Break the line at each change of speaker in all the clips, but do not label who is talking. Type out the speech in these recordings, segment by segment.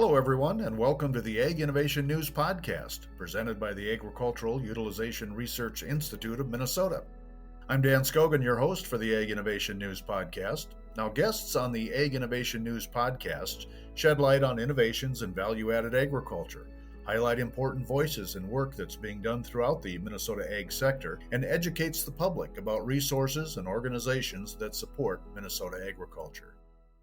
Hello, everyone, and welcome to the Ag Innovation News Podcast, presented by the Agricultural Utilization Research Institute of Minnesota. I'm Dan Scogan, your host for the Ag Innovation News Podcast. Now, guests on the Ag Innovation News Podcast shed light on innovations in value-added agriculture, highlight important voices and work that's being done throughout the Minnesota ag sector, and educates the public about resources and organizations that support Minnesota agriculture.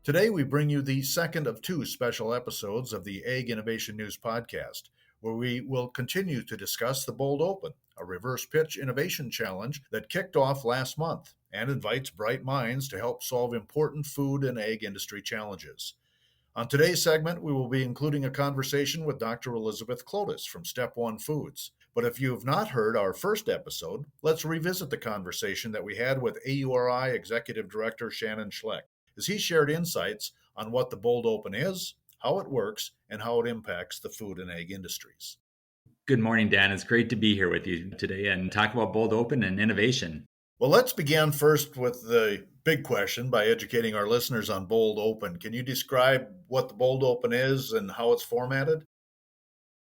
Today, we bring you the second of two special episodes of the Ag Innovation News Podcast, where we will continue to discuss the Bold Open, a reverse pitch innovation challenge that kicked off last month and invites bright minds to help solve important food and ag industry challenges. On today's segment, we will be including a conversation with Dr. Elizabeth Klodas from Step One Foods. But if you have not heard our first episode, let's revisit the conversation that we had with AURI Executive Director Shannon Schlecht, as he shared insights on what the Bold Open is, how it works, and how it impacts the food and ag industries.
Good morning, Dan. It's great to be here with you today and talk about Bold Open and innovation.
Well, let's begin first with the big question by educating our listeners on Bold Open. Can you describe what the Bold Open is and how it's formatted?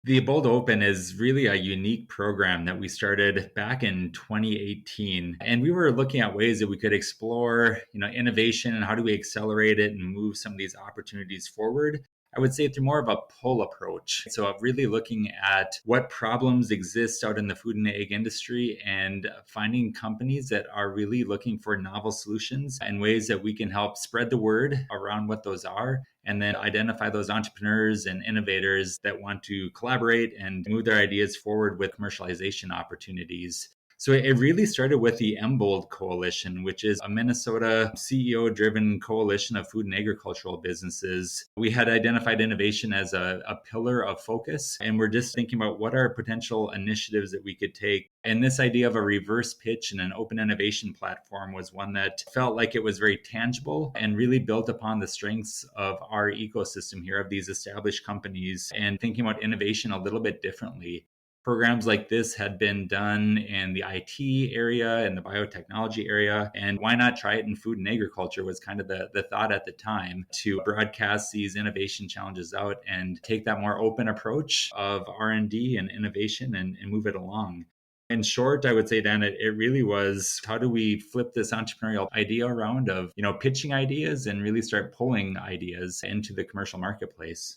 The Bold Open is really a unique program that we started back in 2018. And we were looking at ways that we could explore, innovation and how do we accelerate it and move some of these opportunities forward. I would say through more of a pull approach. So really looking at what problems exist out in the food and ag industry and finding companies that are really looking for novel solutions and ways that we can help spread the word around what those are, and then identify those entrepreneurs and innovators that want to collaborate and move their ideas forward with commercialization opportunities. So it really started with the MBOLD Coalition, which is a Minnesota CEO-driven coalition of food and agricultural businesses. We had identified innovation as a pillar of focus, and we're just thinking about what are potential initiatives that we could take. And this idea of a reverse pitch and an open innovation platform was one that felt like it was very tangible and really built upon the strengths of our ecosystem here of these established companies and thinking about innovation a little bit differently. Programs like this had been done in the IT area and the biotechnology area, and why not try it in food and agriculture was kind of the thought at the time to broadcast these innovation challenges out and take that more open approach of R&D and innovation and move it along. In short, I would say, Dan, it really was how do we flip this entrepreneurial idea around of, pitching ideas and really start pulling ideas into the commercial marketplace.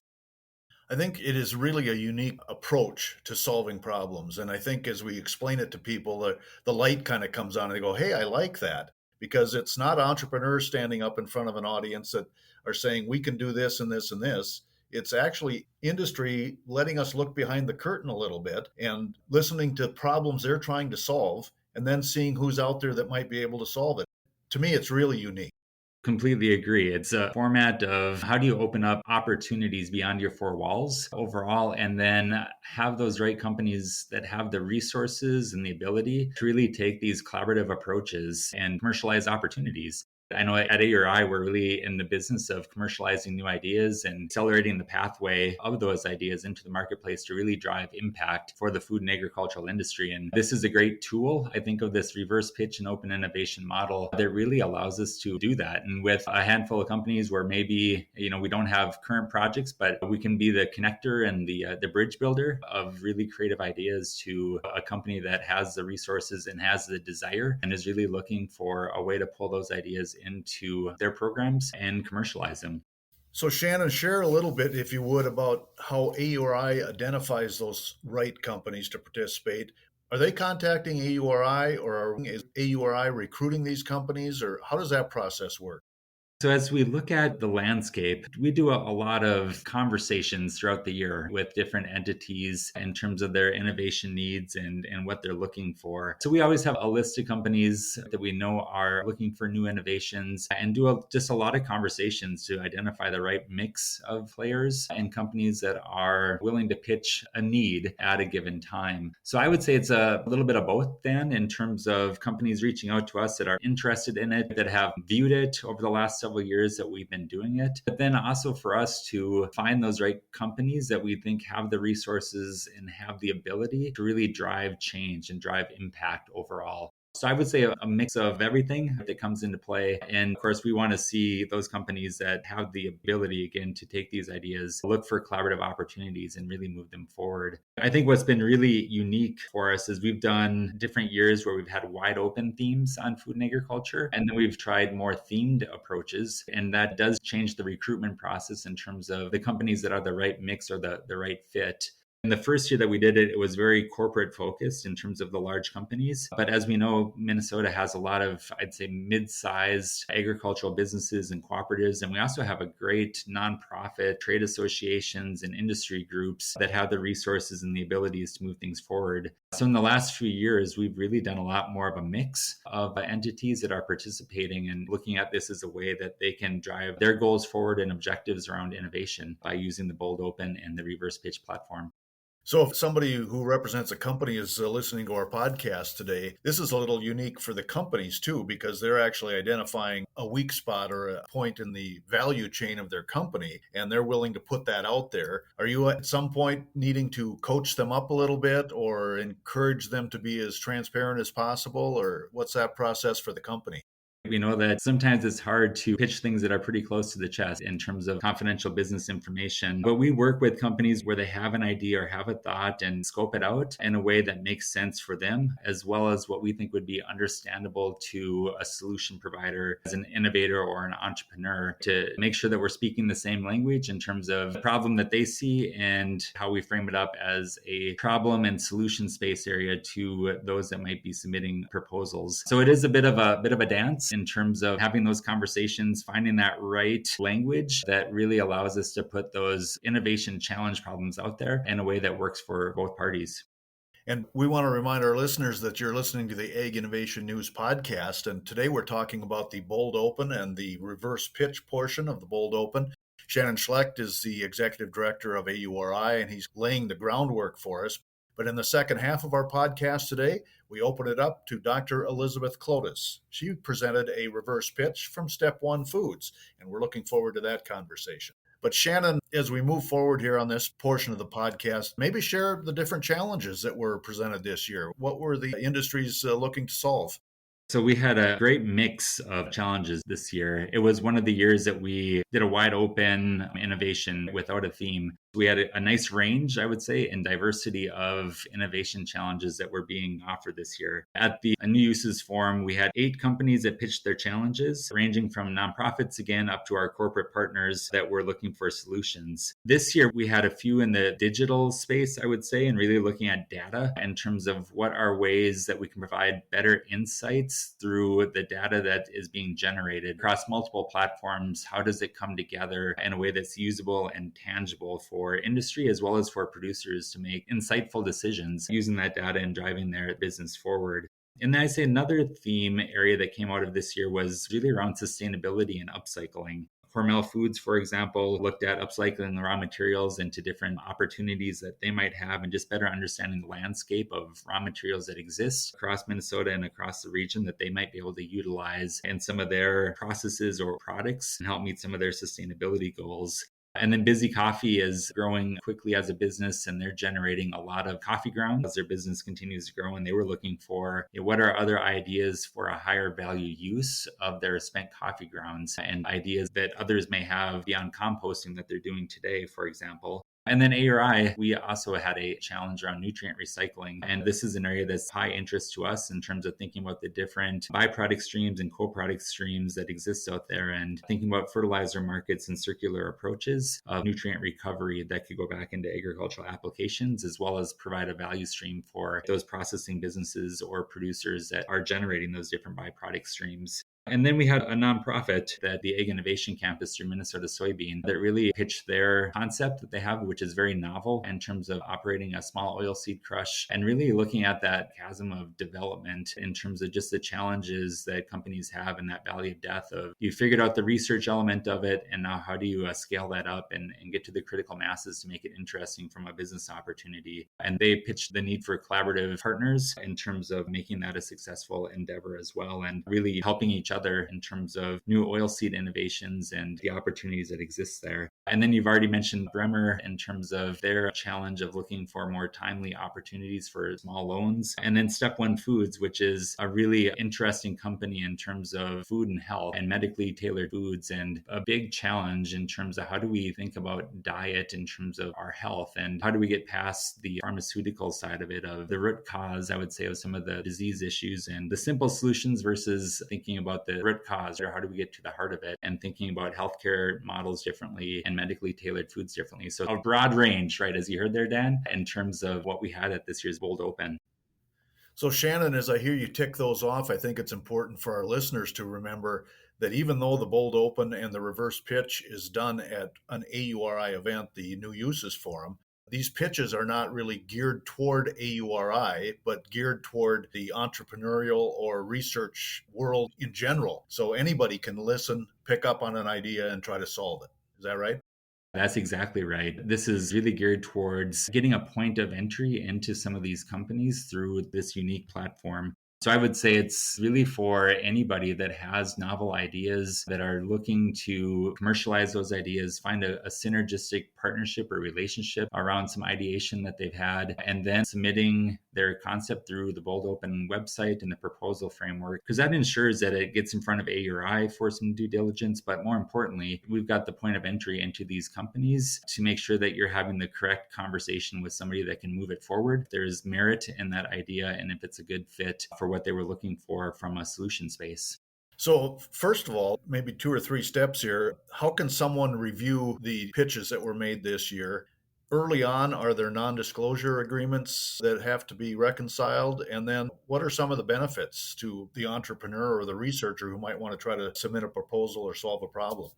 I think it is really a unique approach to solving problems. And I think as we explain it to people, the light kind of comes on and they go, hey, I like that. Because it's not entrepreneurs standing up in front of an audience that are saying, we can do this and this and this. It's actually industry letting us look behind the curtain a little bit and listening to problems they're trying to solve and then seeing who's out there that might be able to solve it. To me, it's really unique.
Completely agree. It's a format of how do you open up opportunities beyond your four walls overall, and then have those right companies that have the resources and the ability to really take these collaborative approaches and commercialize opportunities. I know at AURI, we're really in the business of commercializing new ideas and accelerating the pathway of those ideas into the marketplace to really drive impact for the food and agricultural industry. And this is a great tool. I think of this reverse pitch and open innovation model that really allows us to do that. And with a handful of companies where maybe, we don't have current projects, but we can be the connector and the bridge builder of really creative ideas to a company that has the resources and has the desire and is really looking for a way to pull those ideas into their programs and commercialize them.
So Shannon, share a little bit, if you would, about how AURI identifies those right companies to participate. Are they contacting AURI or is AURI recruiting these companies, or how does that process work?
So as we look at the landscape, we do a lot of conversations throughout the year with different entities in terms of their innovation needs and what they're looking for. So we always have a list of companies that we know are looking for new innovations and do just a lot of conversations to identify the right mix of players and companies that are willing to pitch a need at a given time. So I would say it's a little bit of both then, in terms of companies reaching out to us that are interested in it, that have viewed it over the last several years that we've been doing it, but then also for us to find those right companies that we think have the resources and have the ability to really drive change and drive impact overall. So I would say a mix of everything that comes into play. And of course, we want to see those companies that have the ability, again, to take these ideas, look for collaborative opportunities and really move them forward. I think what's been really unique for us is we've done different years where we've had wide open themes on food and agriculture, and then we've tried more themed approaches. And that does change the recruitment process in terms of the companies that are the right mix or the right fit. In the first year that we did it, it was very corporate focused in terms of the large companies. But as we know, Minnesota has a lot of, I'd say, mid-sized agricultural businesses and cooperatives. And we also have a great nonprofit trade associations and industry groups that have the resources and the abilities to move things forward. So in the last few years, we've really done a lot more of a mix of entities that are participating and looking at this as a way that they can drive their goals forward and objectives around innovation by using the Bold Open and the reverse pitch platform.
So if somebody who represents a company is listening to our podcast today, this is a little unique for the companies too, because they're actually identifying a weak spot or a point in the value chain of their company, and they're willing to put that out there. Are you at some point needing to coach them up a little bit or encourage them to be as transparent as possible, or what's that process for the company?
We know that sometimes it's hard to pitch things that are pretty close to the chest in terms of confidential business information. But we work with companies where they have an idea or have a thought and scope it out in a way that makes sense for them, as well as what we think would be understandable to a solution provider as an innovator or an entrepreneur, to make sure that we're speaking the same language in terms of the problem that they see and how we frame it up as a problem and solution space area to those that might be submitting proposals. So it is a bit of a dance in terms of having those conversations, finding that right language that really allows us to put those innovation challenge problems out there in a way that works for both parties.
And we want to remind our listeners that you're listening to the Ag Innovation News podcast. And today we're talking about the Bold Open and the reverse pitch portion of the Bold Open. Shannon Schlecht is the executive director of AURI, and he's laying the groundwork for us. But in the second half of our podcast today, we open it up to Dr. Elizabeth Klodas. She presented a reverse pitch from Step One Foods, and we're looking forward to that conversation. But Shannon, as we move forward here on this portion of the podcast, maybe share the different challenges that were presented this year. What were the industries looking to solve?
So we had a great mix of challenges this year. It was one of the years that we did a wide open innovation without a theme. We had a nice range, I would say, and diversity of innovation challenges that were being offered this year. At the New Uses Forum, we had 8 companies that pitched their challenges, ranging from nonprofits again up to our corporate partners that were looking for solutions. This year, we had a few in the digital space, I would say, and really looking at data in terms of what are ways that we can provide better insights through the data that is being generated across multiple platforms. How does it come together in a way that's usable and tangible for industry as well as for producers to make insightful decisions using that data and driving their business forward? And then I'd say another theme area that came out of this year was really around sustainability and upcycling. Hormel Foods, for example, looked at upcycling the raw materials into different opportunities that they might have and just better understanding the landscape of raw materials that exist across Minnesota and across the region that they might be able to utilize in some of their processes or products and help meet some of their sustainability goals. And then Busy Coffee is growing quickly as a business, and they're generating a lot of coffee grounds as their business continues to grow. And they were looking for what are other ideas for a higher value use of their spent coffee grounds and ideas that others may have beyond composting that they're doing today, for example. And then AURI, we also had a challenge around nutrient recycling. And this is an area that's high interest to us in terms of thinking about the different byproduct streams and co-product streams that exist out there and thinking about fertilizer markets and circular approaches of nutrient recovery that could go back into agricultural applications, as well as provide a value stream for those processing businesses or producers that are generating those different byproduct streams. And then we had a nonprofit that the Ag Innovation Campus through Minnesota Soybean that really pitched their concept that they have, which is very novel in terms of operating a small oilseed crush and really looking at that chasm of development in terms of just the challenges that companies have in that valley of death of you figured out the research element of it, and now how do you scale that up and get to the critical masses to make it interesting from a business opportunity? And they pitched the need for collaborative partners in terms of making that a successful endeavor as well and really helping each other in terms of new oilseed innovations and the opportunities that exist there. And then you've already mentioned Bremer in terms of their challenge of looking for more timely opportunities for small loans. And then Step One Foods, which is a really interesting company in terms of food and health and medically tailored foods, and a big challenge in terms of how do we think about diet in terms of our health, and how do we get past the pharmaceutical side of it, of the root cause, I would say, of some of the disease issues, and the simple solutions versus thinking about the root cause, or how do we get to the heart of it, and thinking about healthcare models differently and medically tailored foods differently. So a broad range, right, as you heard there, Dan, in terms of what we had at this year's Bold Open.
So, Shannon, as I hear you tick those off, I think it's important for our listeners to remember that even though the Bold Open and the reverse pitch is done at an AURI event, the New Uses Forum, these pitches are not really geared toward AURI, but geared toward the entrepreneurial or research world in general. So anybody can listen, pick up on an idea, and try to solve it. Is that right?
That's exactly right. This is really geared towards getting a point of entry into some of these companies through this unique platform. So I would say it's really for anybody that has novel ideas, that are looking to commercialize those ideas, find a synergistic partnership or relationship around some ideation that they've had, and then submitting their concept through the Bold Open website and the proposal framework, because that ensures that it gets in front of AURI for some due diligence. But more importantly, we've got the point of entry into these companies to make sure that you're having the correct conversation with somebody that can move it forward. There's merit in that idea, and if it's a good fit for what they were looking for from a solution space.
So, first of all, maybe 2 or 3 steps here. How can someone review the pitches that were made this year? Early on, are there non-disclosure agreements that have to be reconciled? And then what are some of the benefits to the entrepreneur or the researcher who might want to try to submit a proposal or solve a problem?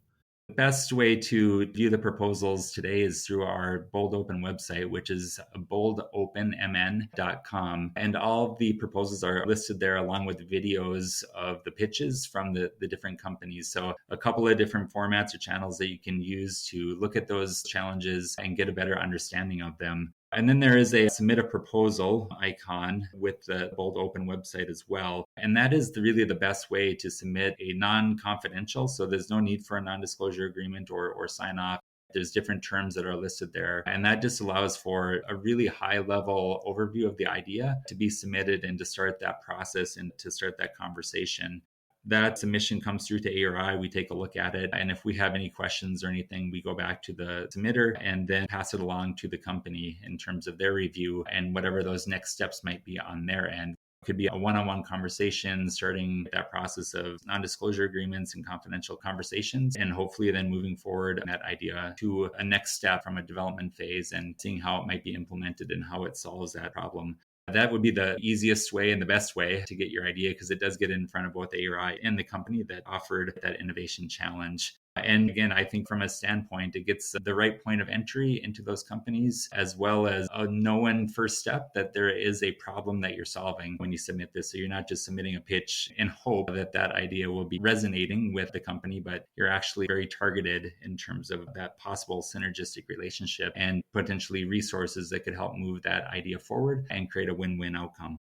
The best way to view the proposals today is through our Bold Open website, which is boldopenmn.com. And all of the proposals are listed there, along with videos of the pitches from the different companies. So a couple of different formats or channels that you can use to look at those challenges and get a better understanding of them. And then there is a submit a proposal icon with the Bold Open website as well. And that is really the best way to submit a non-confidential. So there's no need for a non-disclosure agreement or sign off. There's different terms that are listed there. And that just allows for a really high level overview of the idea to be submitted and to start that process and to start that conversation. That submission comes through to AURI. We take a look at it. And if we have any questions or anything, we go back to the submitter and then pass it along to the company in terms of their review and whatever those next steps might be on their end. It could be a one-on-one conversation, starting that process of non-disclosure agreements and confidential conversations, and hopefully then moving forward that idea to a next step from a development phase and seeing how it might be implemented and how it solves that problem. That would be the easiest way and the best way to get your idea, because it does get in front of both AURI and the company that offered that innovation challenge. And again, I think from a standpoint, it gets the right point of entry into those companies, as well as a known first step that there is a problem that you're solving when you submit this. So you're not just submitting a pitch in hope that that idea will be resonating with the company, but you're actually very targeted in terms of that possible synergistic relationship and potentially resources that could help move that idea forward and create a win-win outcome.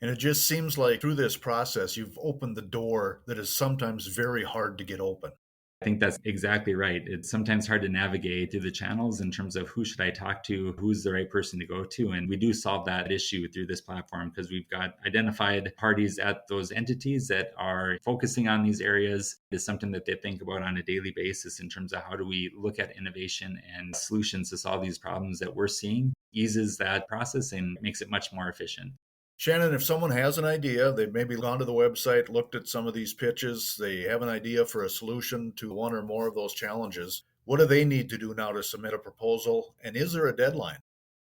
And it just seems like through this process, you've opened the door that is sometimes very hard to get open.
I think that's exactly right. It's sometimes hard to navigate through the channels in terms of who should I talk to, who's the right person to go to. And we do solve that issue through this platform because we've got identified parties at those entities that are focusing on these areas. It's something that they think about on a daily basis in terms of how do we look at innovation and solutions to solve these problems that we're seeing, eases that process and makes it much more efficient.
Shannon, if someone has an idea, they've maybe gone to the website, looked at some of these pitches, they have an idea for a solution to one or more of those challenges, what do they need to do now to submit a proposal? And is there a deadline?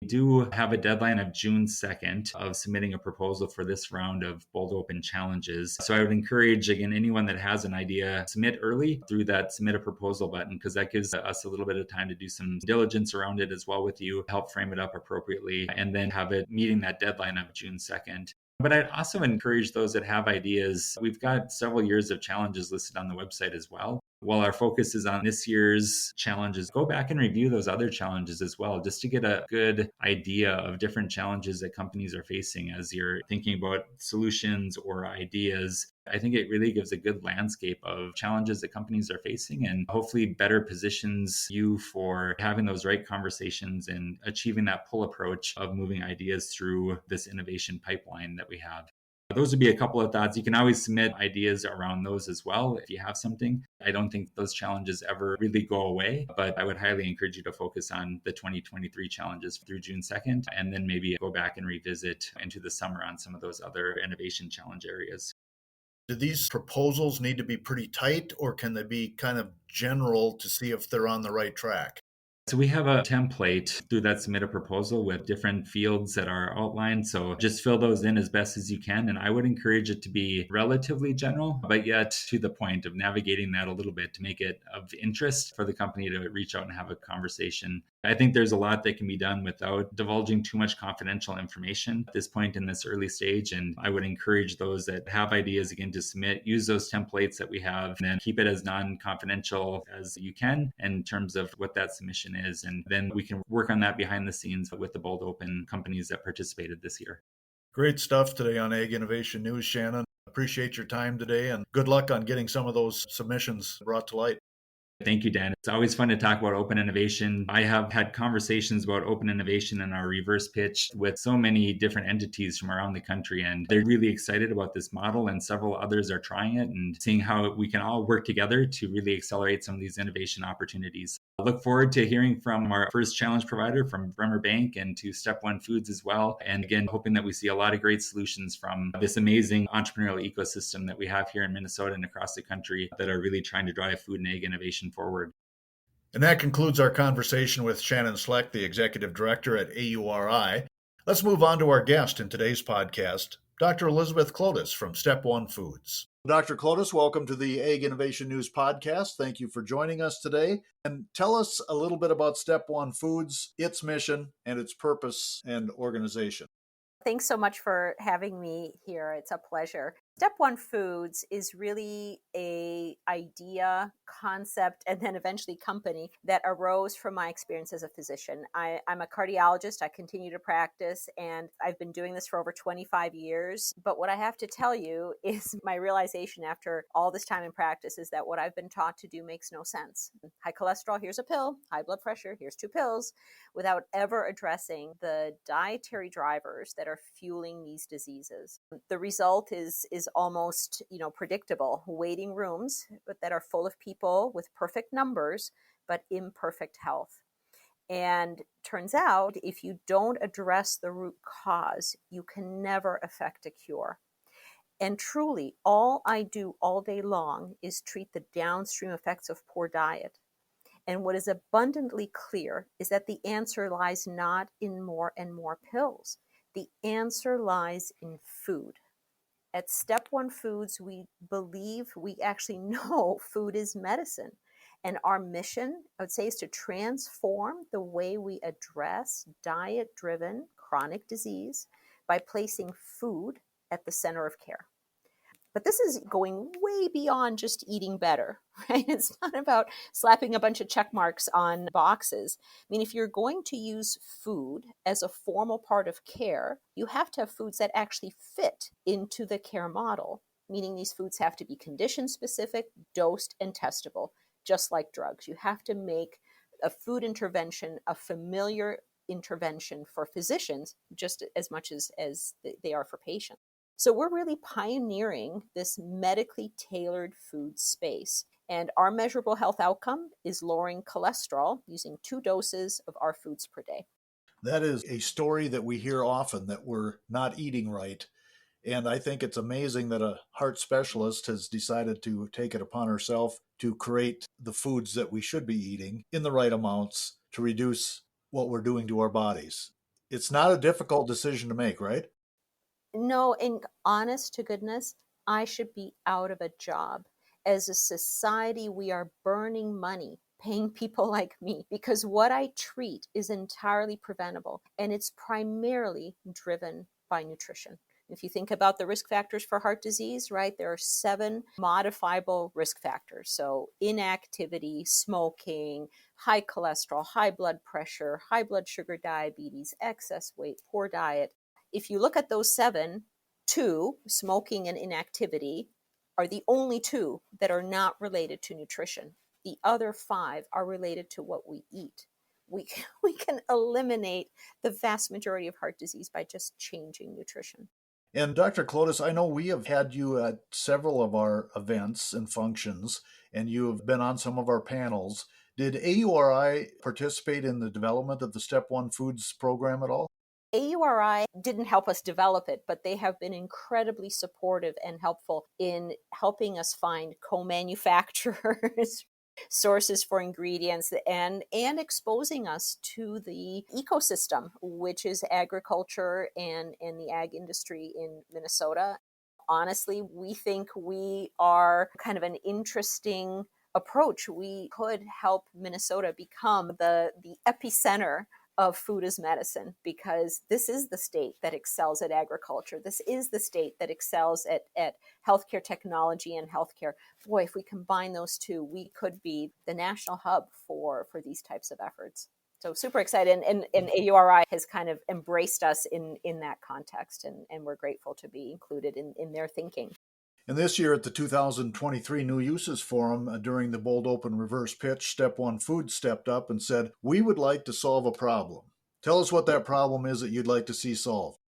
We do have a deadline of June 2nd of submitting a proposal for this round of Bold Open challenges. So I would encourage, again, anyone that has an idea, submit early through that submit a proposal button, because that gives us a little bit of time to do some diligence around it as well with you, help frame it up appropriately, and then have it meeting that deadline of June 2nd. But I'd also encourage those that have ideas. We've got several years of challenges listed on the website as well. while our focus is on this year's challenges, go back and review those other challenges as well, just to get a good idea of different challenges that companies are facing as you're thinking about solutions or ideas. I think it really gives a good landscape of challenges that companies are facing and hopefully better positions you for having those right conversations and achieving that pull approach of moving ideas through this innovation pipeline that we have. Those would be a couple of thoughts. You can always submit ideas around those as well if you have something. I don't think those challenges ever really go away, but I would highly encourage you to focus on the 2023 challenges through June 2nd, and then maybe go back and revisit into the summer on some of those other innovation challenge areas.
Do these proposals need to be pretty tight, or can they be kind of general to see if they're on the right track?
So we have a template through that submit a proposal with different fields that are outlined. So just fill those in as best as you can. And I would encourage it to be relatively general, but yet to the point of navigating that a little bit to make it of interest for the company to reach out and have a conversation. I think there's a lot that can be done without divulging too much confidential information at this point in this early stage. And I would encourage those that have ideas again to submit, use those templates that we have, and then keep it as non-confidential as you can in terms of what that submission is. And then we can work on that behind the scenes with the Bold Open companies that participated this year.
Great stuff today on Ag Innovation News, Shannon. Appreciate your time today, and good luck on getting some of those submissions brought to light.
Thank you, Dan. It's always fun to talk about open innovation. I have had conversations about open innovation and our reverse pitch with so many different entities from around the country, and they're really excited about this model, and several others are trying it and seeing how we can all work together to really accelerate some of these innovation opportunities. I look forward to hearing from our first challenge provider from Bremer Bank and to Step One Foods as well. And again, hoping that we see a lot of great solutions from this amazing entrepreneurial ecosystem that we have here in Minnesota and across the country that are really trying to drive food and ag innovation forward.
And that concludes our conversation with Shannon Schlecht, the Executive Director at AURI. Let's move on to our guest in today's podcast, Dr. Elizabeth Klodas from Step One Foods. Dr. Klodas, welcome to the Ag Innovation News Podcast. Thank you for joining us today. And tell us a little bit about Step One Foods, its mission, and its purpose and organization.
Thanks so much for having me here. It's a pleasure. Step One Foods is really a idea, concept, and then eventually company that arose from my experience as a physician. I'm a cardiologist. I continue to practice, and I've been doing this for over 25 years. But what I have to tell you is my realization after all this time in practice is that what I've been taught to do makes no sense. High cholesterol, here's a pill. High blood pressure, here's 2 pills, without ever addressing the dietary drivers that are fueling these diseases. The result is almost, predictable. Waiting rooms that are full of people with perfect numbers, but imperfect health. And turns out, if you don't address the root cause, you can never effect a cure. And truly, all I do all day long is treat the downstream effects of poor diet. And what is abundantly clear is that the answer lies not in more and more pills. The answer lies in food. At Step One Foods, we believe, we actually know food is medicine. And our mission, I would say, is to transform the way we address diet-driven chronic disease by placing food at the center of care. But this is going way beyond just eating better, right? It's not about slapping a bunch of check marks on boxes. I mean, if you're going to use food as a formal part of care, you have to have foods that actually fit into the care model, meaning these foods have to be condition specific, dosed, and testable, just like drugs. You have to make a food intervention a familiar intervention for physicians just as much as they are for patients. So we're really pioneering this medically tailored food space. And our measurable health outcome is lowering cholesterol using 2 doses of our foods per day.
That is a story that we hear often, that we're not eating right. And I think it's amazing that a heart specialist has decided to take it upon herself to create the foods that we should be eating in the right amounts to reduce what we're doing to our bodies. It's not a difficult decision to make, right?
No, and honest to goodness, I should be out of a job. As a society, we are burning money paying people like me because what I treat is entirely preventable, and it's primarily driven by nutrition. If you think about the risk factors for heart disease, right, there are 7 modifiable risk factors. So inactivity, smoking, high cholesterol, high blood pressure, high blood sugar, diabetes, excess weight, poor diet. If you look at those 7, 2, smoking and inactivity, are the only 2 that are not related to nutrition. The other 5 are related to what we eat. We can eliminate the vast majority of heart disease by just changing nutrition.
And Dr. Klodas, I know we have had you at several of our events and functions, and you have been on some of our panels. Did AURI participate in the development of the Step 1 Foods program at all?
AURI didn't help us develop it, but they have been incredibly supportive and helpful in helping us find co-manufacturers, sources for ingredients, and exposing us to the ecosystem, which is agriculture and the ag industry in Minnesota. Honestly, we think we are kind of an interesting approach. We could help Minnesota become the epicenter of food as medicine, because this is the state that excels at agriculture. This is the state that excels at healthcare technology and healthcare. Boy, if we combine those 2, we could be the national hub for these types of efforts. So super excited. And AURI has kind of embraced us in that context, and we're grateful to be included in their thinking.
And this year at the 2023 New Uses Forum, during the Bold Open Reverse Pitch, Step 1 Foods stepped up and said, "We would like to solve a problem." Tell us what that problem is that you'd like to see solved.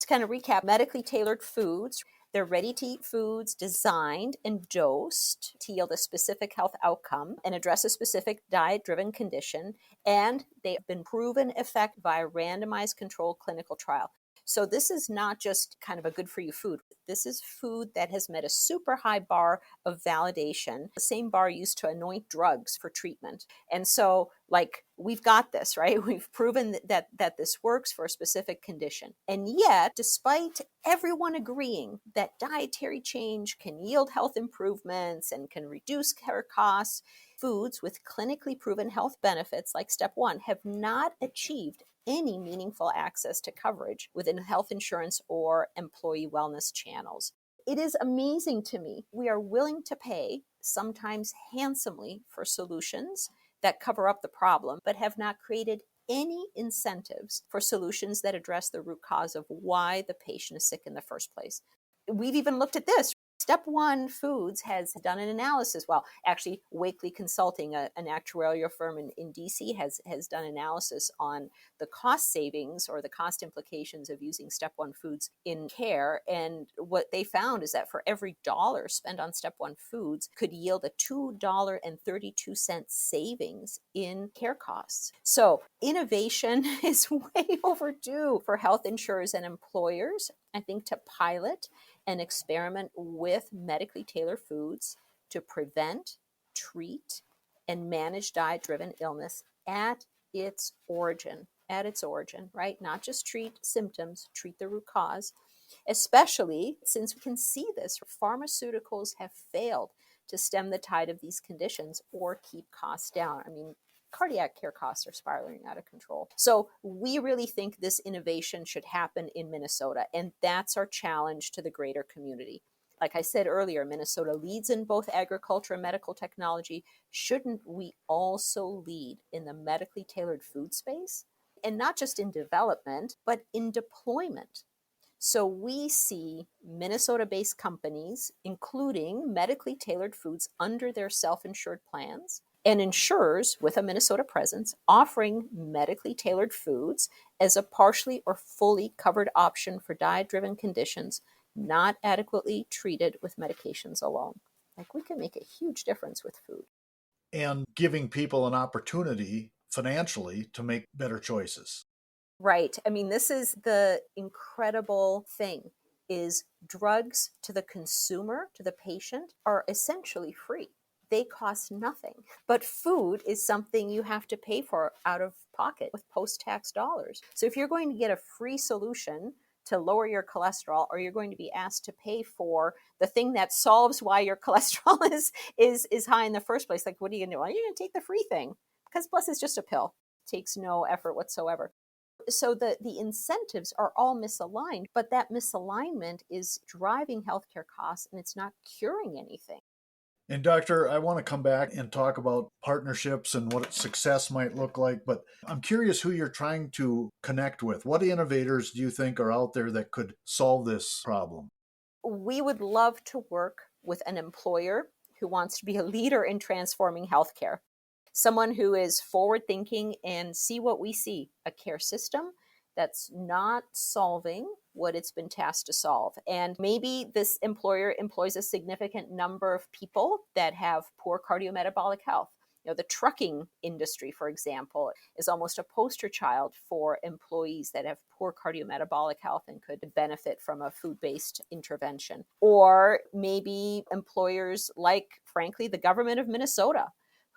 To kind of recap, medically tailored foods, they're ready-to-eat foods designed and dosed to yield a specific health outcome and address a specific diet-driven condition, and they've been proven effective by a randomized controlled clinical trial. So this is not just kind of a good for you food. This is food that has met a super high bar of validation, the same bar used to anoint drugs for treatment. And so, like, we've got this, right? We've proven that this works for a specific condition. And yet, despite everyone agreeing that dietary change can yield health improvements and can reduce care costs, foods with clinically proven health benefits like Step 1 have not achieved any meaningful access to coverage within health insurance or employee wellness channels. It is amazing to me. We are willing to pay, sometimes handsomely, for solutions that cover up the problem, but have not created any incentives for solutions that address the root cause of why the patient is sick in the first place. We've even looked at this. Step 1 Foods has done an analysis. Well, actually, Wakely Consulting, an actuarial firm in DC, has done analysis on the cost savings or the cost implications of using Step 1 Foods in care. And what they found is that for every $1 spent on Step 1 Foods could yield a $2.32 savings in care costs. So innovation is way overdue for health insurers and employers, I think, to pilot and experiment with medically tailored foods to prevent, treat, and manage diet-driven illness at its origin, right? Not just treat symptoms, treat the root cause, especially since we can see this. Pharmaceuticals have failed to stem the tide of these conditions or keep costs down. I mean, cardiac care costs are spiraling out of control. So we really think this innovation should happen in Minnesota, and that's our challenge to the greater community. Like I said earlier, Minnesota leads in both agriculture and medical technology. Shouldn't we also lead in the medically tailored food space? And not just in development, but in deployment. So we see Minnesota-based companies, including medically tailored foods under their self-insured plans, and insurers with a Minnesota presence offering medically tailored foods as a partially or fully covered option for diet-driven conditions not adequately treated with medications alone. Like, we can make a huge difference with food.
And giving people an opportunity financially to make better choices.
Right. I mean, this is the incredible thing, is drugs to the consumer, to the patient, are essentially free. They cost nothing. But food is something you have to pay for out of pocket with post-tax dollars. So if you're going to get a free solution to lower your cholesterol, or you're going to be asked to pay for the thing that solves why your cholesterol is high in the first place, like, what are you going to do? Well, you're going to take the free thing, because plus it's just a pill. It takes no effort whatsoever. So the incentives are all misaligned, but that misalignment is driving healthcare costs and it's not curing anything.
And Doctor, I want to come back and talk about partnerships and what success might look like, but I'm curious who you're trying to connect with. What innovators do you think are out there that could solve this problem?
We would love to work with an employer who wants to be a leader in transforming healthcare. Someone who is forward thinking and see what we see, a care system that's not solving what it's been tasked to solve. And maybe this employer employs a significant number of people that have poor cardiometabolic health. The trucking industry, for example, is almost a poster child for employees that have poor cardiometabolic health and could benefit from a food-based intervention. Or maybe employers like, frankly, the government of Minnesota,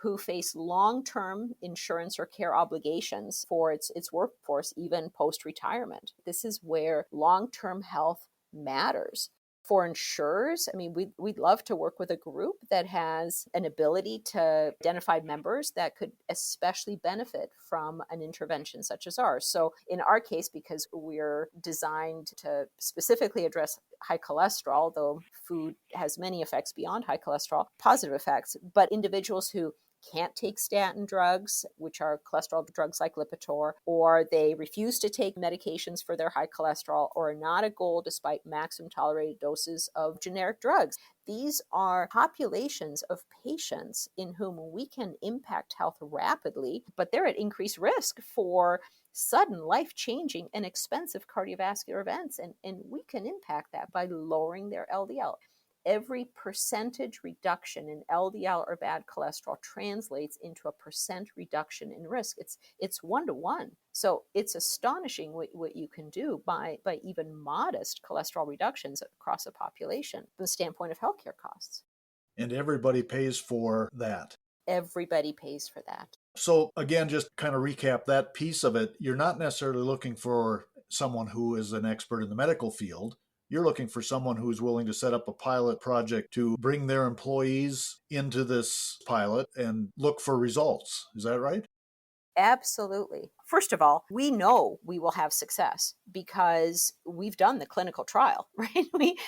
who face long-term insurance or care obligations for its workforce, even post-retirement. This is where long-term health matters. For insurers, I mean, we'd love to work with a group that has an ability to identify members that could especially benefit from an intervention such as ours. So in our case, because we're designed to specifically address high cholesterol, though food has many effects beyond high cholesterol, positive effects, but individuals who can't take statin drugs, which are cholesterol drugs like Lipitor, or they refuse to take medications for their high cholesterol, or are not a goal despite maximum tolerated doses of generic drugs. These are populations of patients in whom we can impact health rapidly, but they're at increased risk for sudden, life-changing, and expensive cardiovascular events. And we can impact that by lowering their LDL. Every percentage reduction in LDL or bad cholesterol translates into a percent reduction in risk. It's 1-to-1. So it's astonishing what you can do by even modest cholesterol reductions across a population from the standpoint of healthcare costs.
And everybody pays for that.
Everybody pays for that.
So again, just kind of recap that piece of it. You're not necessarily looking for someone who is an expert in the medical field. You're looking for someone who's willing to set up a pilot project to bring their employees into this pilot and look for results. Is that right?
Absolutely. First of all, we know we will have success because we've done the clinical trial, right?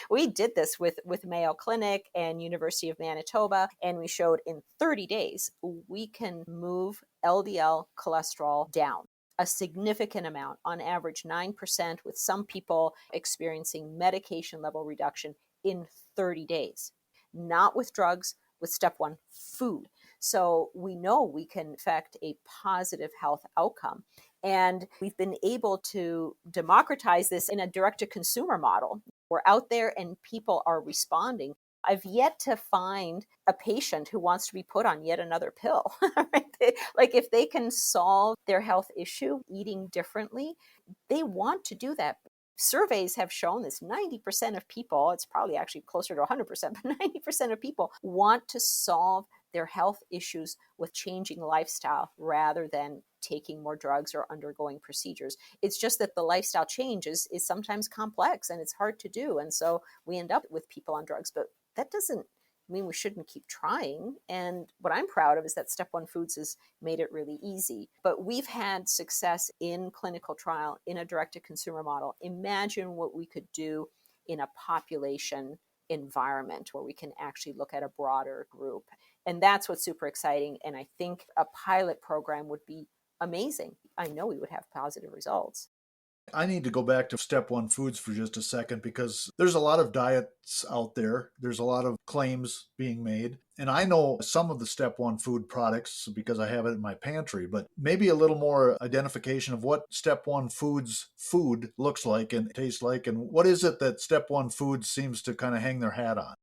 We did this with Mayo Clinic and University of Manitoba, and we showed in 30 days we can move LDL cholesterol down a significant amount, on average 9%, with some people experiencing medication level reduction in 30 days. Not with drugs, with step one, food. So we know we can affect a positive health outcome. And we've been able to democratize this in a direct-to-consumer model. We're out there and people are responding. I've yet to find a patient who wants to be put on yet another pill. Like if they can solve their health issue eating differently, they want to do that. Surveys have shown this 90% of people, it's probably actually closer to 100%, but 90% of people want to solve their health issues with changing lifestyle rather than taking more drugs or undergoing procedures. It's just that the lifestyle change is sometimes complex and it's hard to do. And so we end up with people on drugs, but that doesn't mean we shouldn't keep trying. And what I'm proud of is that Step One Foods has made it really easy. But we've had success in clinical trial in a direct-to-consumer model. Imagine what we could do in a population environment where we can actually look at a broader group. And that's what's super exciting. And I think a pilot program would be amazing. I know we would have positive results.
I need to go back to Step One Foods for just a second because there's a lot of diets out there. There's a lot of claims being made. And I know some of the Step One food products because I have it in my pantry, but maybe a little more identification of what Step One Foods food looks like and tastes like. And what is it that Step One Foods seems to kind of hang their hat on?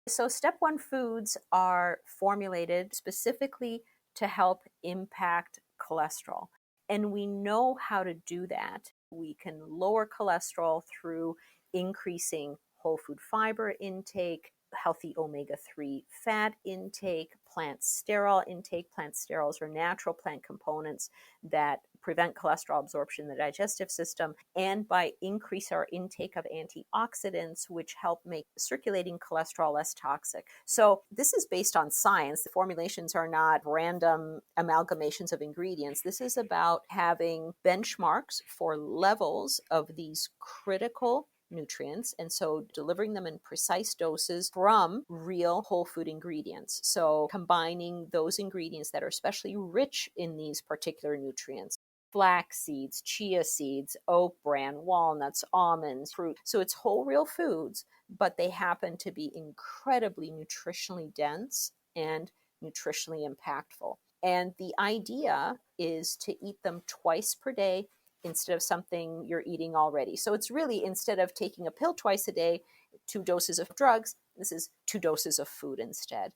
So Step One Foods are formulated specifically to help impact cholesterol. And we know how to do that. We can lower cholesterol through increasing whole food fiber intake, healthy omega-3 fat intake, plant sterol intake. Plant sterols are natural plant components that prevent cholesterol absorption in the digestive system, and by increase our intake of antioxidants, which help make circulating cholesterol less toxic. So this is based on science. The formulations are not random amalgamations of ingredients. This is about having benchmarks for levels of these critical nutrients, and so delivering them in precise doses from real whole food ingredients. So combining those ingredients that are especially rich in these particular nutrients: flax seeds, chia seeds, oat bran, walnuts, almonds, fruit. So it's whole real foods, but they happen to be incredibly nutritionally dense and nutritionally impactful. And the idea is to eat them twice per day instead of something you're eating already. So it's really, instead of taking a pill twice a day, 2 doses of drugs, this is 2 doses of food instead.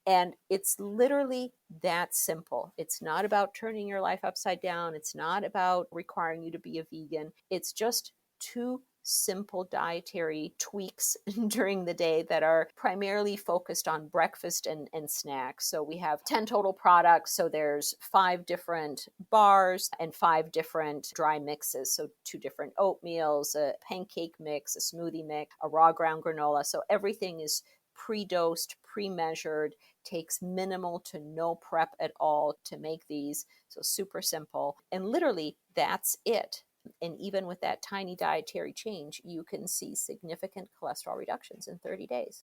And it's literally that simple. It's not about turning your life upside down. It's not about requiring you to be a vegan. It's just 2 simple dietary tweaks during the day that are primarily focused on breakfast and snacks. So we have 10 total products. So there's 5 different bars and 5 different dry mixes. So 2 different oatmeals, a pancake mix, a smoothie mix, a raw ground granola. So everything is pre-dosed, pre-measured, takes minimal to no prep at all to make these. So super simple. And literally that's it. And even with that tiny dietary change, you can see significant cholesterol reductions in 30 days.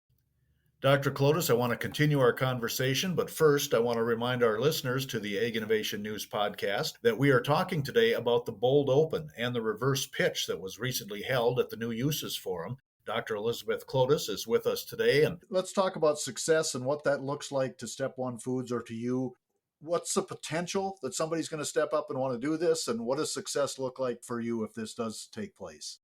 Dr. Klodas, I want to continue our conversation, but first I want to remind our listeners to the Ag Innovation News podcast that we are talking today about the Bold Open and the reverse pitch that was recently held at the New Uses Forum. Dr. Elizabeth Klodas is with us today, and let's talk about success and what that looks like to Step One Foods or to you. What's the potential that somebody's going to step up and want to do this, and what does success look like for you if this does take place?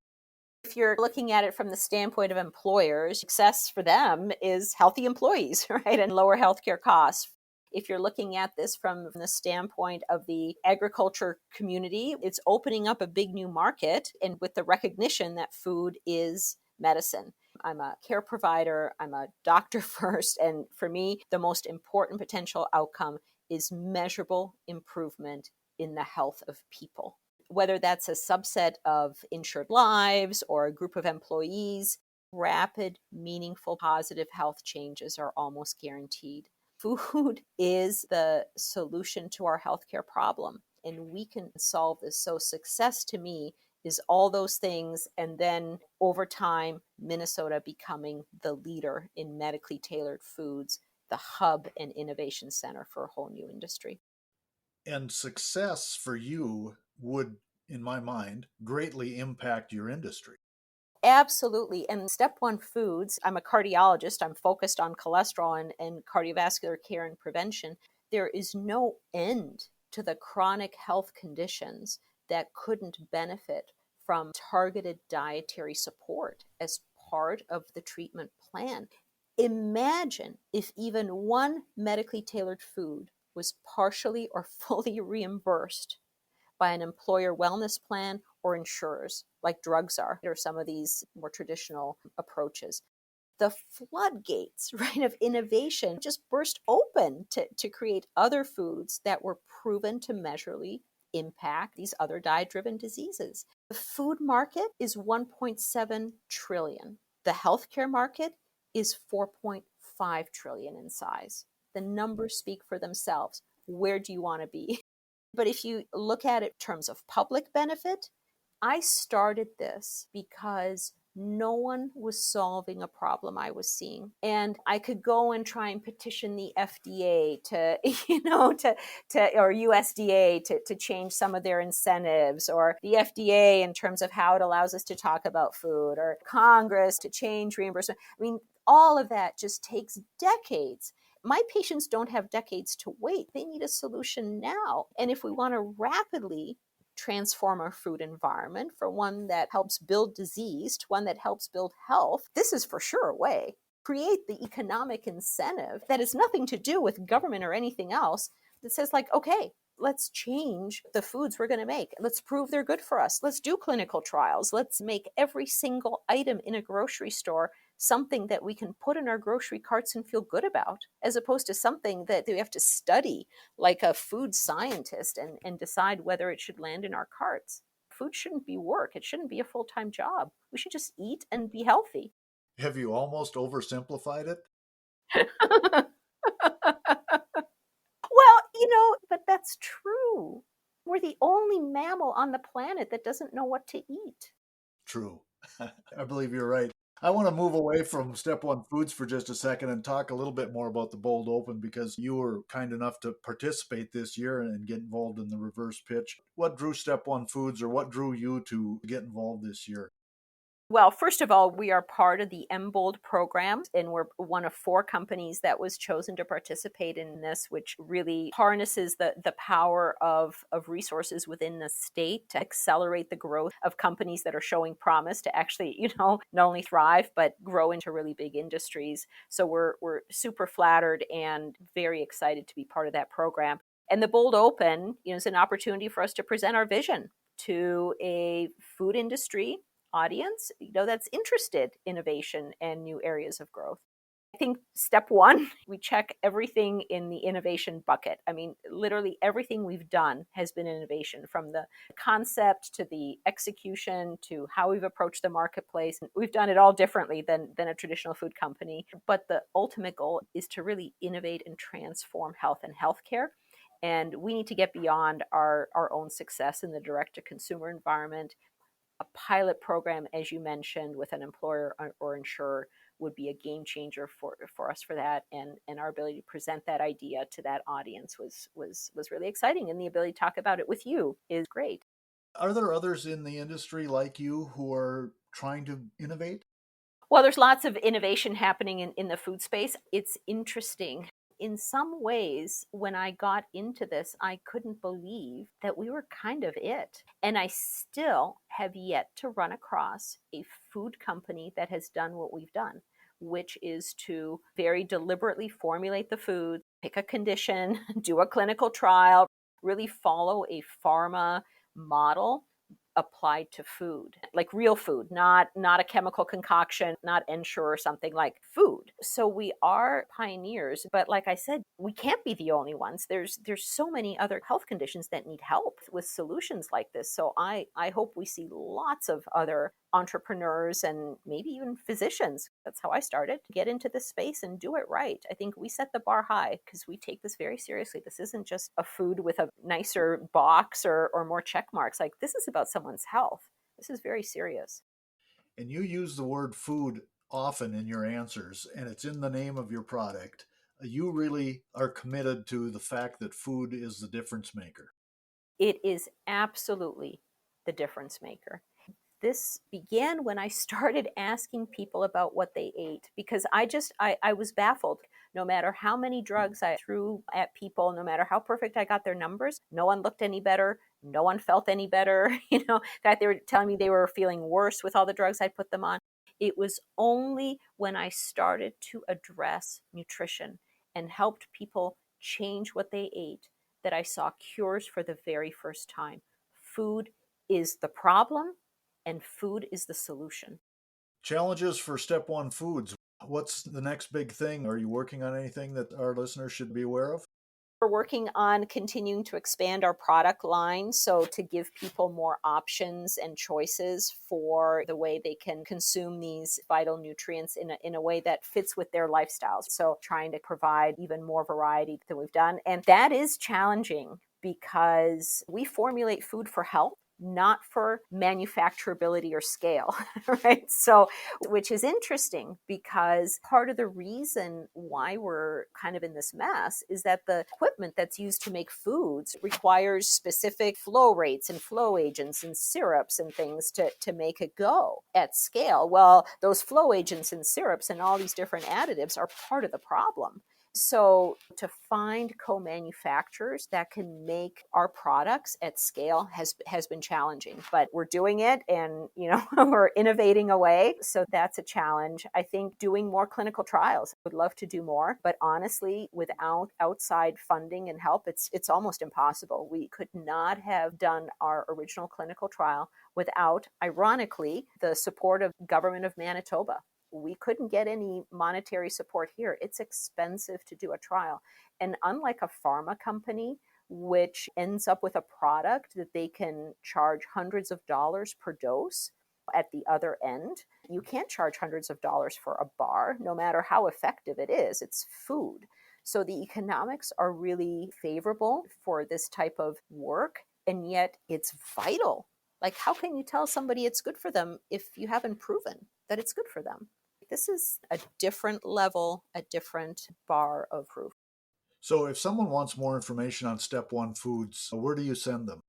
If you're looking at it from the standpoint of employers, success for them is healthy employees, right, and lower healthcare costs. If you're looking at this from the standpoint of the agriculture community, it's opening up a big new market, and with the recognition that food is medicine. I'm a care provider, I'm a doctor first, and for me, the most important potential outcome is measurable improvement in the health of people. Whether that's a subset of insured lives or a group of employees, rapid, meaningful, positive health changes are almost guaranteed. Food is the solution to our healthcare problem, and we can solve this. So success to me is all those things, and then over time, Minnesota becoming the leader in medically tailored foods, the hub and innovation center for a whole new industry.
And success for you would, in my mind, greatly impact your industry.
Absolutely. And Step One Foods, I'm a cardiologist. I'm focused on cholesterol and cardiovascular care and prevention. There is no end to the chronic health conditions that couldn't benefit from targeted dietary support as part of the treatment plan. Imagine if even one medically tailored food was partially or fully reimbursed by an employer wellness plan or insurers, like drugs are, or some of these more traditional approaches. The floodgates, right, of innovation just burst open to create other foods that were proven to measurably impact these other diet-driven diseases. The food market is 1.7 trillion. The healthcare market is 4.5 trillion in size. The numbers speak for themselves. Where do you want to be? But if you look at it in terms of public benefit, I started this because no one was solving a problem I was seeing. And I could go and try and petition the FDA to, or USDA to change some of their incentives, or the FDA in terms of how it allows us to talk about food, or Congress to change reimbursement. I mean, all of that just takes decades. My patients don't have decades to wait. They need a solution now. And if we want to rapidly transform our food environment for one that helps build disease to one that helps build health, this is for sure a way. Create the economic incentive that has nothing to do with government or anything else that says, like, okay, Let's change the foods we're going to make. Let's prove they're good for us. Let's do clinical trials. Let's make every single item in a grocery store something that we can put in our grocery carts and feel good about, as opposed to something that we have to study like a food scientist and decide whether it should land in our carts. Food shouldn't be work. It shouldn't be a full-time job. We should just eat and be healthy.
Have you almost oversimplified it?
Well, but that's true. We're the only mammal on the planet that doesn't know what to eat.
True. I believe you're right. I want to move away from Step One Foods for just a second and talk a little bit more about the Bold Open, because you were kind enough to participate this year and get involved in the reverse pitch. What drew Step One Foods, or what drew you to get involved this year?
Well, first of all, we are part of the MBOLD program, and we're one of 4 companies that was chosen to participate in this, which really harnesses the power of resources within the state to accelerate the growth of companies that are showing promise to actually, not only thrive, but grow into really big industries. So we're super flattered and very excited to be part of that program. And the Bold Open, is an opportunity for us to present our vision to a food industry audience, that's interested in innovation and new areas of growth. I think step one, we check everything in the innovation bucket. I mean, literally everything we've done has been innovation, from the concept to the execution to how we've approached the marketplace. We've done it all differently than a traditional food company. But the ultimate goal is to really innovate and transform health and healthcare. And we need to get beyond our own success in the direct-to-consumer environment. A pilot program, as you mentioned, with an employer or insurer would be a game changer for us for that. And our ability to present that idea to that audience was really exciting. And the ability to talk about it with you is great.
Are there others in the industry like you who are trying to innovate?
Well, there's lots of innovation happening in the food space. It's interesting. In some ways, when I got into this, I couldn't believe that we were kind of it. And I still have yet to run across a food company that has done what we've done, which is to very deliberately formulate the food, pick a condition, do a clinical trial, really follow a pharma model applied to food, like real food, not a chemical concoction, not Ensure or something, like food. So we are pioneers, but like I said, we can't be the only ones. There's so many other health conditions that need help with solutions like this. So I hope we see lots of other entrepreneurs and maybe even physicians. That's how I started, to get into this space and do it right. I think we set the bar high because we take this very seriously. This isn't just a food with a nicer box or more check marks. Like, this is about someone's health. This is very serious.
And you use the word food often in your answers, and it's in the name of your product. You really are committed to the fact that food is the difference maker.
It is absolutely the difference maker. This began when I started asking people about what they ate, because I was baffled. No matter how many drugs I threw at people, no matter how perfect I got their numbers, no one looked any better. No one felt any better. In fact, they were telling me they were feeling worse with all the drugs I put them on. It was only when I started to address nutrition and helped people change what they ate that I saw cures for the very first time. Food is the problem, and food is the solution.
Challenges for Step One Foods. What's the next big thing? Are you working on anything that our listeners should be aware of?
We're working on continuing to expand our product line, so to give people more options and choices for the way they can consume these vital nutrients in a way that fits with their lifestyles. So trying to provide even more variety than we've done. And that is challenging because we formulate food for health, not for manufacturability or scale, right? So, which is interesting, because part of the reason why we're kind of in this mess is that the equipment that's used to make foods requires specific flow rates and flow agents and syrups and things to make it go at scale. Well, those flow agents and syrups and all these different additives are part of the problem. So to find co-manufacturers that can make our products at scale has been challenging, but we're doing it, and we're innovating away. So that's a challenge. I think doing more clinical trials. I would love to do more, but honestly, without outside funding and help, it's almost impossible. We could not have done our original clinical trial without, ironically, the support of government of Manitoba. We couldn't get any monetary support here. It's expensive to do a trial. And unlike a pharma company, which ends up with a product that they can charge hundreds of dollars per dose at the other end, you can't charge hundreds of dollars for a bar, no matter how effective it is. It's food. So the economics are really favorable for this type of work, and yet it's vital. Like, how can you tell somebody it's good for them if you haven't proven that it's good for them? This is a different level, a different bar of proof.
So if someone wants more information on Step One Foods, where do you send them?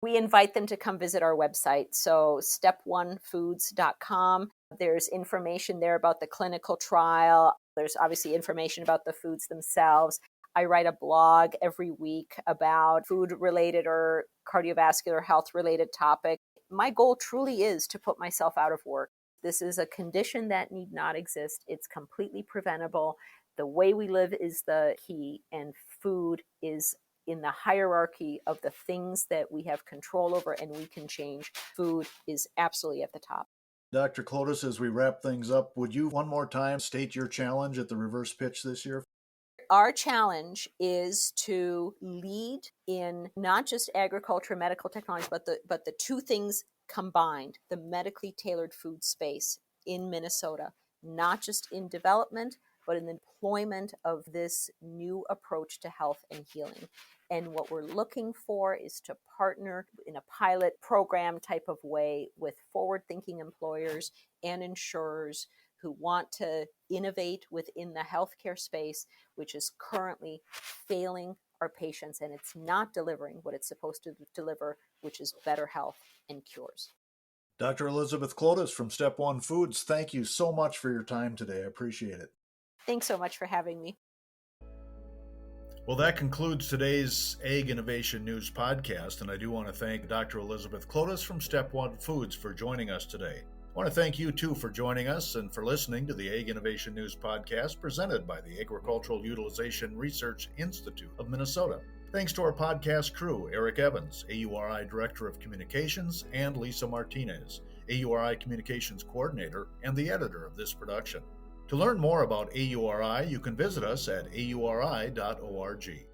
We invite them to come visit our website. So step1foods.com. There's information there about the clinical trial. There's obviously information about the foods themselves. I write a blog every week about food-related or cardiovascular health-related topic. My goal truly is to put myself out of work. This is a condition that need not exist. It's completely preventable. The way we live is the key, and food is in the hierarchy of the things that we have control over and we can change. Food is absolutely at the top.
Dr. Klodas, as we wrap things up, would you one more time state your challenge at the reverse pitch this year?
Our challenge is to lead in not just agriculture, medical technology, but the two things combined, the medically tailored food space in Minnesota, not just in development, but in the employment of this new approach to health and healing. And what we're looking for is to partner in a pilot program type of way with forward-thinking employers and insurers who want to innovate within the healthcare space, which is currently failing our patients, and it's not delivering what it's supposed to deliver, which is better health and cures.
Dr. Elizabeth Klodas from Step One Foods, thank you so much for your time today. I appreciate it.
Thanks so much for having me.
Well, that concludes today's Ag Innovation News podcast, and I do want to thank Dr. Elizabeth Klodas from Step One Foods for joining us today. I want to thank you, too, for joining us and for listening to the Ag Innovation News podcast presented by the Agricultural Utilization Research Institute of Minnesota. Thanks to our podcast crew, Eric Evans, AURI Director of Communications, and Lisa Martinez, AURI Communications Coordinator and the editor of this production. To learn more about AURI, you can visit us at auri.org.